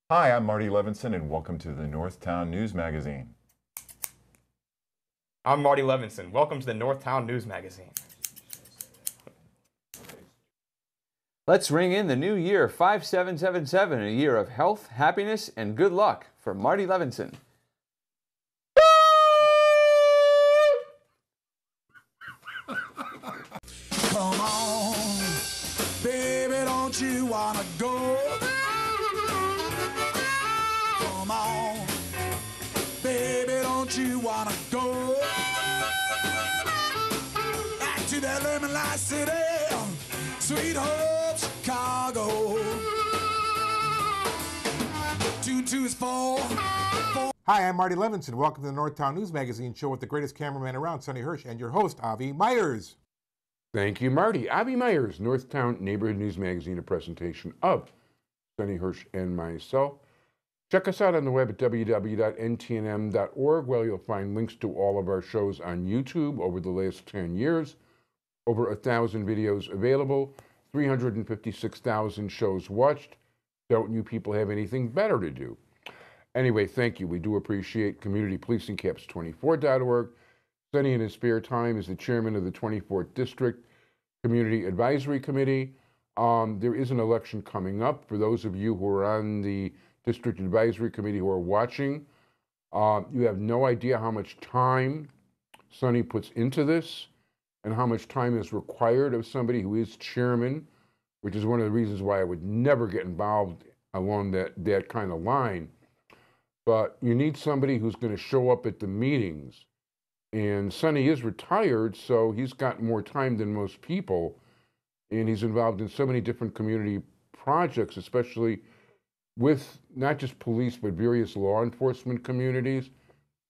Hi, I'm Marty Levinson, and welcome to the Northtown News Magazine. I'm Marty Levinson. Welcome to the Northtown News Magazine. Let's ring in the new year 5777, a year of health, happiness, and good luck for Marty Levinson. Come on, baby, don't you wanna go? Come on, baby, don't you wanna go? Back to that lemon light city, sweet home Chicago. 2 is 4. Hi, I'm Marty Levinson. Welcome to the Northtown News Magazine show with the greatest cameraman around, Sonny Hirsch, and your host, Avi Myers. Thank you, Marty. Avi Myers, Northtown Neighborhood News Magazine, a presentation of Sonny Hirsch and myself. Check us out on the web at www.ntnm.org, where you'll find links to all of our shows on YouTube over the last 10 years. Over 1,000 videos available, 356,000 shows watched. Don't you people have anything better to do? Anyway, thank you. We do appreciate communitypolicingcaps24.org. Sonny, in his spare time, is the chairman of the 24th District Community Advisory Committee. There is an election coming up. For those of you who are on the District Advisory Committee who are watching, you have no idea how much time Sonny puts into this and how much time is required of somebody who is chairman, which is one of the reasons why I would never get involved along that kind of line. But you need somebody who's going to show up at the meetings. And Sonny is retired, so he's got more time than most people. And he's involved in so many different community projects, especially with not just police, but various law enforcement communities.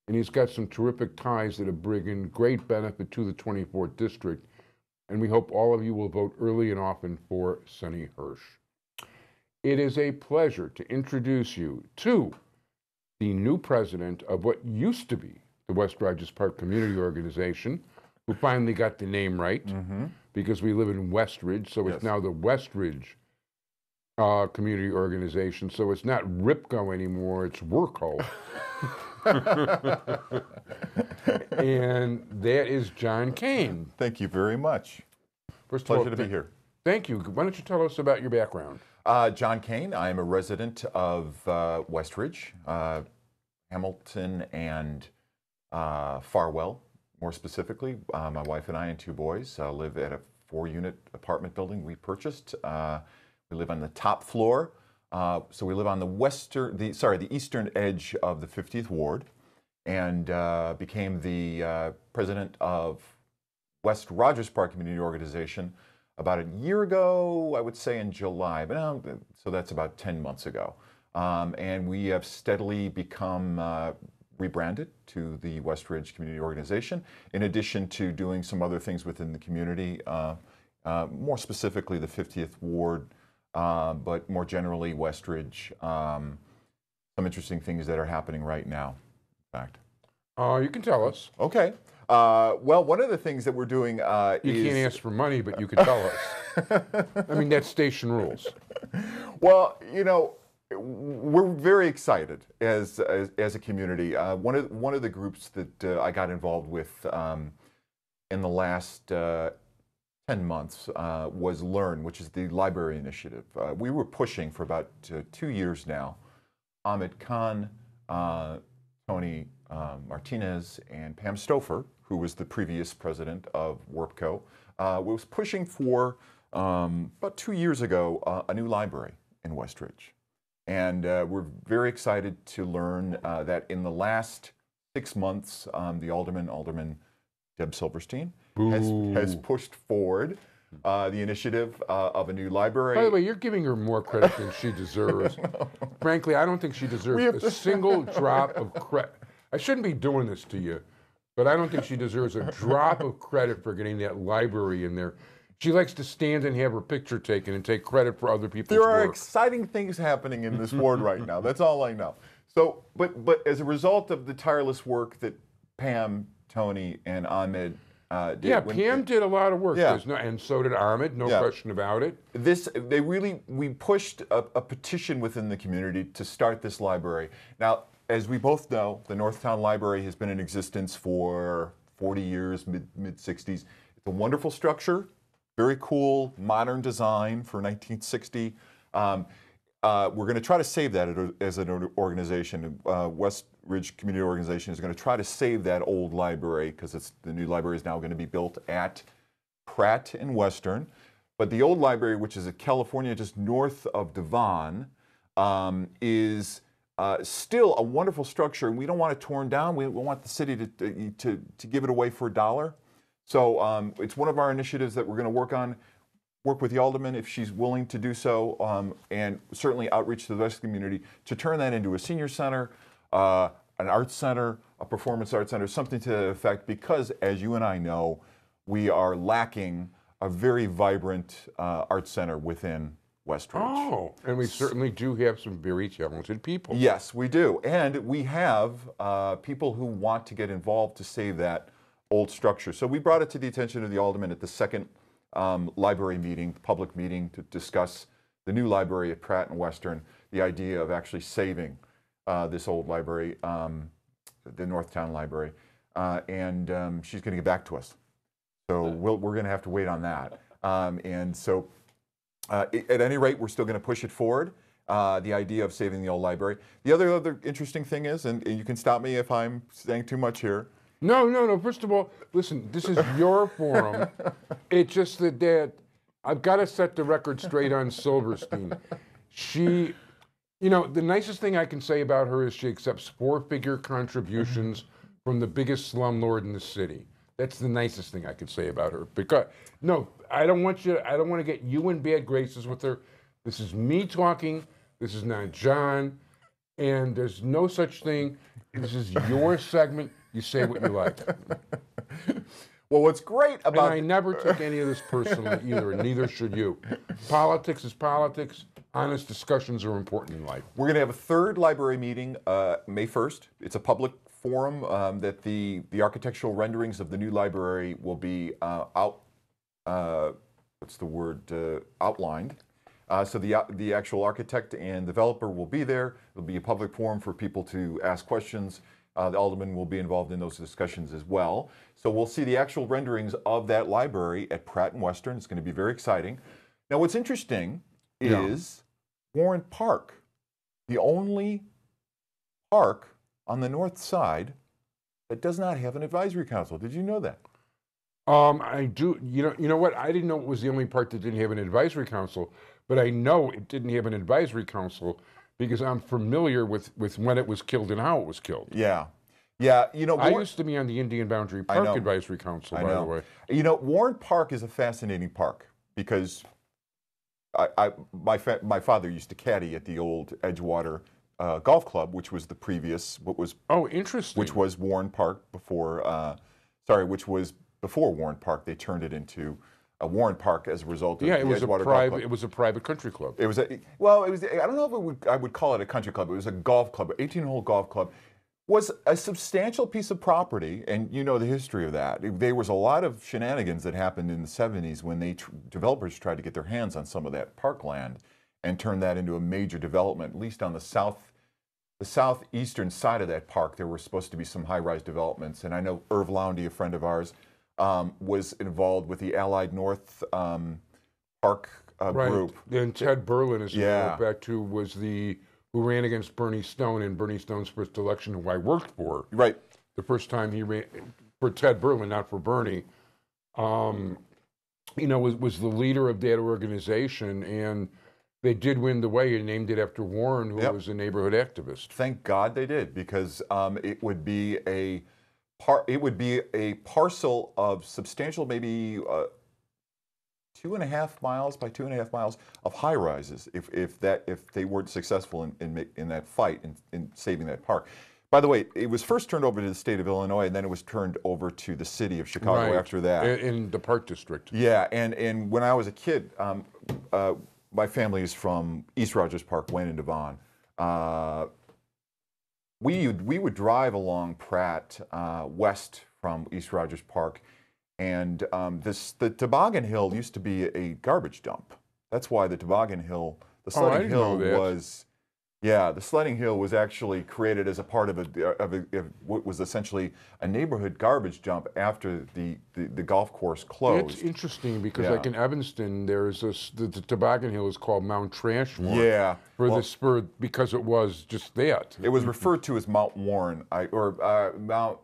And he's got some terrific ties that are bringing great benefit to the 24th District. And we hope all of you will vote early and often for Sonny Hirsch. It is a pleasure to introduce you to the new president of what used to be the West Rogers Park Community Organization, who finally got the name right, because we live in Westridge, so it's now the Westridge Community Organization. So it's not RIPCO anymore, it's WORCO. And that is John Kane. Thank you very much. First Pleasure of all, to be here. Thank you. Why don't you tell us about your background? John Kane. I am a resident of Westridge, Hamilton, and Farwell, more specifically. My wife and I and 2 boys live at a 4-unit apartment building we purchased. We live on the top floor, so we live on the eastern edge of the 50th Ward, and became the president of West Rogers Park Community Organization about a year ago, I would say in July, but so that's about 10 months ago. And we have steadily become rebranded to the Westridge Community Organization, in addition to doing some other things within the community, more specifically the 50th Ward, but more generally Westridge. Some interesting things that are happening right now, in fact. You can tell us. Okay. Well, one of the things that we're doing You can't ask for money, but you can tell us. I mean, that's station rules. Well, you know, we're very excited as a community. One of the groups that I got involved with in the last 10 months was Learn, which is the library initiative. We were pushing for about 2 years now. Ahmed Khan, Tony Martinez, and Pam Stouffer, who was the previous president of WRPCO, was pushing for, about 2 years ago, a new library in Westridge. And we're very excited to learn that in the last 6 months, the Alderman Deb Silverstein has pushed forward the initiative of a new library. By the way, you're giving her more credit than she deserves. Frankly, I don't think she deserves a single drop of credit. I shouldn't be doing this to you, but I don't think she deserves a drop of credit for getting that library in there. She likes to stand and have her picture taken and take credit for other people's work. There are exciting things happening in this ward right now. That's all I know. So, but as a result of the tireless work that Pam, Tony, and Ahmed did. Yeah, Pam did a lot of work. Yeah. And so did Ahmed, no Yeah. question about it. We pushed a petition within the community to start this library. Now, as we both know, the Northtown Library has been in existence for 40 years, mid 60s. It's a wonderful structure, very cool, modern design for 1960. We're going to try to save that as an organization. West Ridge Community Organization is going to try to save that old library because the new library is now going to be built at Pratt and Western. But the old library, which is in California, just north of Devon, is still a wonderful structure, and we don't want it torn down. We want the city to give it away for $1. So it's one of our initiatives that we're going to work with the alderman if she's willing to do so, and certainly outreach to the rest of the community to turn that into a senior center, an arts center, a performance arts center, something to that effect, because as you and I know, we are lacking a very vibrant arts center within West Ridge. Oh, and we certainly do have some very talented people. Yes, we do. And we have people who want to get involved to save that old structure. So we brought it to the attention of the alderman at the second library meeting, public meeting, to discuss the new library at Pratt and Western, the idea of actually saving this old library, the Northtown Library. And she's going to get back to us. So we're going to have to wait on that. And so at any rate, we're still going to push it forward, the idea of saving the old library. The other interesting thing is, and you can stop me if I'm saying too much here. No. First of all, listen, this is your forum. It's just that I've got to set the record straight on Silverstein. She, the nicest thing I can say about her is she accepts 4-figure contributions from the biggest slumlord in the city. That's the nicest thing I could say about her. Because I don't want to get you in bad graces with her. This is me talking. This is not John. And there's no such thing. This is your segment. You say what you like. Well, what's great about... And I never took any of this personally either, and neither should you. Politics is politics. Honest discussions are important in life. We're going to have a third library meeting May 1st. It's a public forum that the architectural renderings of the new library will be outlined. So the actual architect and developer will be there. There'll be a public forum for people to ask questions. The alderman will be involved in those discussions as well. So we'll see the actual renderings of that library at Pratt and Western. It's going to be very exciting. Now, what's interesting is Warren Park, the only park on the north side that does not have an advisory council. Did you know that? I do. You know what? I didn't know it was the only part that didn't have an advisory council, but I know it didn't have an advisory council because I'm familiar with when it was killed and how it was killed. Yeah. I used to be on the Indian Boundary Park Advisory Council, by the way. Warren Park is a fascinating park because my father used to caddy at the old Edgewater Golf Club, which was the previous interesting. Which was Warren Park before. Which was before Warren Park. They turned it into a Warren Park as a result of the Edgewater Golf Club. It was a private country club. It was I don't know if I would call it a country club. It was a golf club, 18-hole golf club. Was a substantial piece of property, and you know the history of that. There was a lot of shenanigans that happened in the 70s when developers tried to get their hands on some of that parkland and turn that into a major development. At least on the southeastern side of that park, there were supposed to be some high-rise developments. And I know Irv Lowndy, a friend of ours, was involved with the Allied North Park group. And Ted Berlin, as you go back to, was who ran against Bernie Stone in Bernie Stone's first election, who I worked for. Right. The first time he ran for Ted Berlin, not for Bernie. Was the leader of that organization, and they did win the way and named it after Warren, who was a neighborhood activist. Thank God they did, because it would be a parcel of substantial, maybe 2.5 miles by 2.5 miles of high rises if they weren't successful in that fight in saving that park. By the way, it was first turned over to the state of Illinois, and then it was turned over to the city of Chicago after that. In the Park District. Yeah, and when I was a kid, my family is from East Rogers Park, Wayne and Devon. We would drive along Pratt west from East Rogers Park, And the Toboggan Hill used to be a garbage dump. That's why the Toboggan Hill, the Oh, I sledding didn't know hill that. was, yeah, the sledding hill was actually created as a part of what was essentially a neighborhood garbage dump after the golf course closed. It's interesting because, Yeah. like in Evanston, there's the Toboggan Hill is called Mount Trashmore. Yeah. For Well, the spur, because it was just that. it was referred to as Mount Warren, or Mount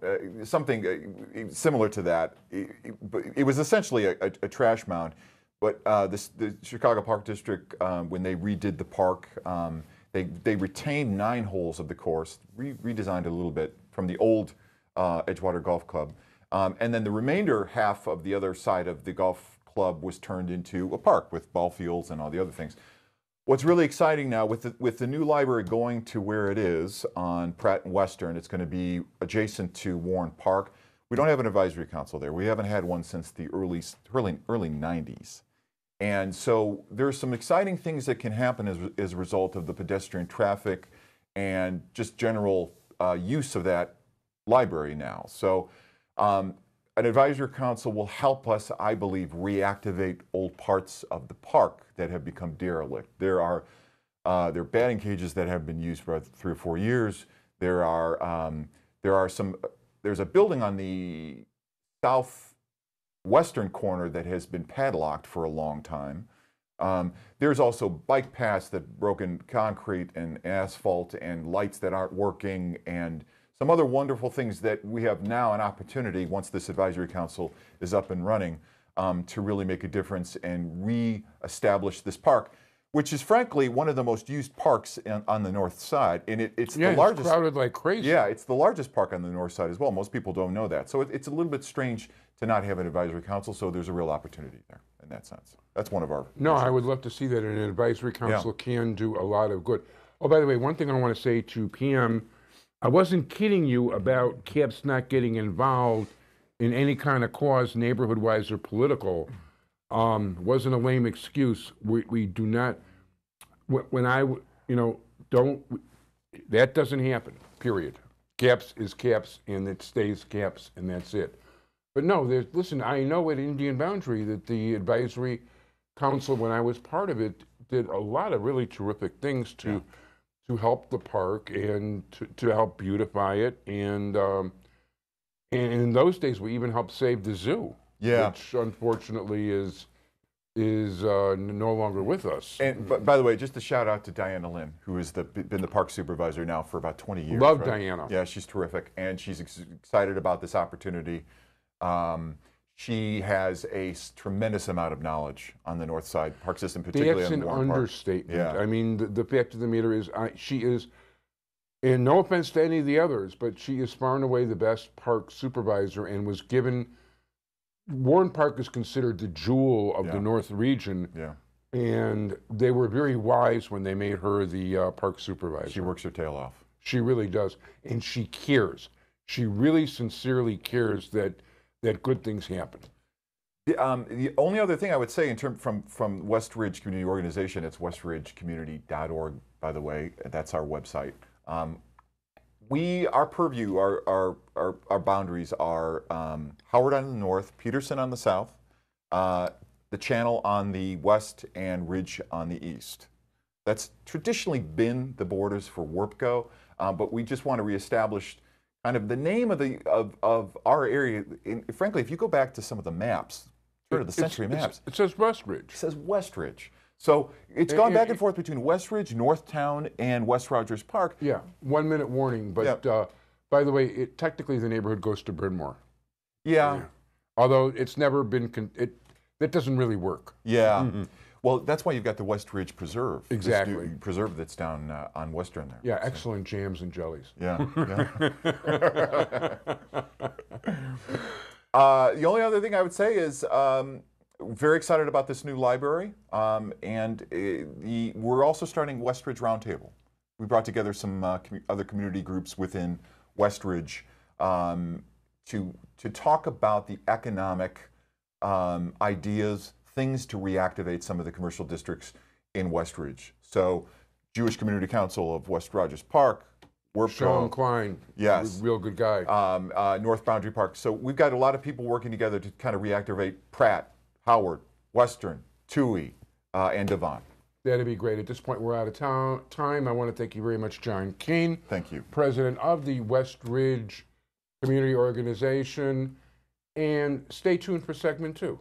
something similar to that. But it was essentially a trash mound. But the Chicago Park District, when they redid the park, they retained 9 holes of the course, redesigned it a little bit from the old Edgewater Golf Club, and then the remainder half of the other side of the golf club was turned into a park with ball fields and all the other things. What's really exciting now with the new library going to where it is on Pratt and Western, it's going to be adjacent to Warren Park. We don't have an advisory council there. We haven't had one since the early 90s. And so there's some exciting things that can happen as a result of the pedestrian traffic and just general use of that library now. So an advisory council will help us, I believe, reactivate old parts of the park that have become derelict. There are batting cages that have been used for 3 or 4 years. There's a building on the southwestern corner that has been padlocked for a long time. There's also bike paths that broken concrete and asphalt and lights that aren't working and some other wonderful things that we have now an opportunity, once this advisory council is up and running, to really make a difference and re-establish this park, which is frankly one of the most used parks on the north side. And it's the largest. It's crowded like crazy. Yeah, it's the largest park on the north side as well. Most people don't know that. So it's a little bit strange to not have an advisory council, so there's a real opportunity there in that sense. That's one of our... No, I would love to see that, and an advisory council can do a lot of good. Oh, by the way, one thing I want to say to PM, I wasn't kidding you about CAPS not getting involved in any kind of cause, neighborhood-wise or political. Wasn't a lame excuse. We do not, when I, that doesn't happen, period. CAPS is CAPS, and it stays CAPS, and that's it. But no, listen, I know at Indian Boundary that the advisory council, when I was part of it, did a lot of really terrific things to help the park and to help beautify it. And in those days, we even helped save the zoo, which unfortunately is no longer with us. And by the way, just a shout out to Diana Lynn, who has been the park supervisor now for about 20 years. Love Diana. Yeah, she's terrific, and she's excited about this opportunity. She has a tremendous amount of knowledge on the north side park system, particularly That's on an Warren Park. understatement. Yeah. I mean, the fact of the matter is, she is, and no offense to any of the others, but she is far and away the best park supervisor and was given, Warren Park is considered the jewel of the North region. Yeah. And they were very wise when they made her the park supervisor. She works her tail off. She really does. And she cares. She really sincerely cares that good things happen. The only other thing I would say in term from West Ridge Community Organization, it's westridgecommunity.org, by the way. That's our website. Our purview, our boundaries are Howard on the north, Peterson on the south, the Channel on the west, and Ridge on the east. That's traditionally been the borders for WRPCO, but we just want to reestablish kind of the name of our area. Frankly, if you go back to some of the maps, turn of the century maps, it says West Ridge. It says West Ridge. So it's gone back and forth between West Ridge, Northtown, and West Rogers Park. Yeah, 1 minute warning. But by the way, technically the neighborhood goes to Bryn Mawr. Yeah. Although it's never been, that doesn't really work. Yeah. Well, that's why you've got the West Ridge Preserve. Exactly. This preserve that's down on Western there. Yeah, excellent jams and jellies. Yeah. The only other thing I would say is very excited about this new library, and we're also starting West Ridge Roundtable. We brought together some other community groups within West Ridge to talk about the economic ideas, things to reactivate some of the commercial districts in West Ridge. So Jewish Community Council of West Rogers Park, We're Sean Klein. Yes. Real good guy. North Boundary Park. So we've got a lot of people working together to kind of reactivate Pratt, Howard, Western, Toohey, and Devon. That'd be great. At this point, we're out of time. I want to thank you very much, John Kane. Thank you. President of the West Ridge Community Organization. And stay tuned for segment 2.